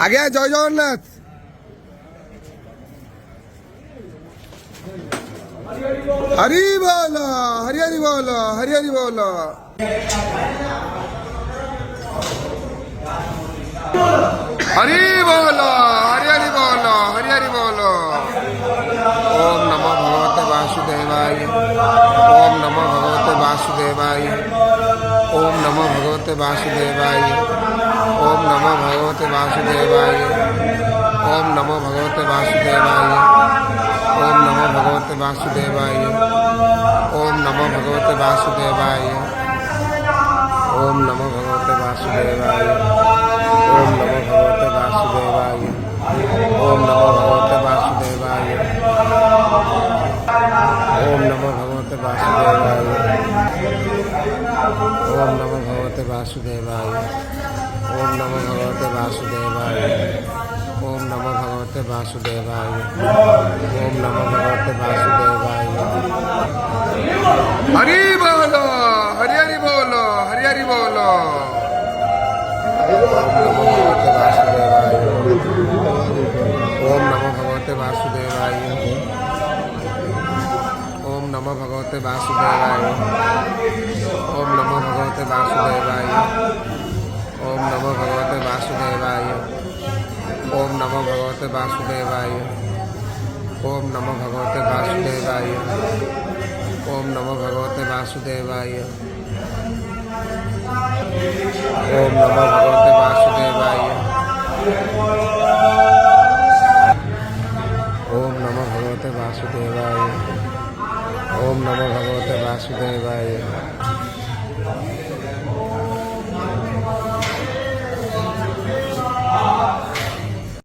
আগে জয় জগন্নাথ। হরি বল, হরি হরি বল, হরি হরি বল। হরি বল, হরি হরি বল, হরি হরি বল। ওম নমো ভগবতে বাসুদেবায়, ওম নমো ভগবতে বাসুদেবায়, ওম নমো ভগবতে বাসুদেবায়, ওম নমো ভগবতে বাসুদেবায়, ওম নমো ভগবতে বাসুদেবায়, ওম নমো ভগবতে বাসুদেবায়, ওম নমো ভগবতে বাসুদেবায়, ওম নমো ভগবতে বাসুদেবায়, ওম নমো ভগবতে বাসুদেবায়, ওম নমো ভগবতে বাসুদেবায়, ওম নমো ভগবতে বাসুদেবায়, ওম নমো ভগবতে বাসুদেবায়, ওম নমো ভগবতে বাসুদেবায়, ওম নমো ভগবতে বাসুদেবায়, ওম নমো ভগবতে বাসুদেবায়। হরি বল, হরি হরি বল, হরি হরি বল। ওম নমো ভগবতে বাসুদেবায়, ওম নমো ভগবতে বাসুদেবায়, ওম নমো ভগবতে বাসুদেবায়, ওম নমো ভগবতে বাসুদেবায়, ওম নমো ভগবতে বাসুদেবায়, ওম নমো ভগবতে বাসুদেবায়, ওম নমো ভগবতে বাসুদেবায়, ওম নমো ভগবতে বাসুদেবায়, ওম নমো ভগবতে বাসুদেবায়, ওম নমো ভগবতে বাসুদেবায়।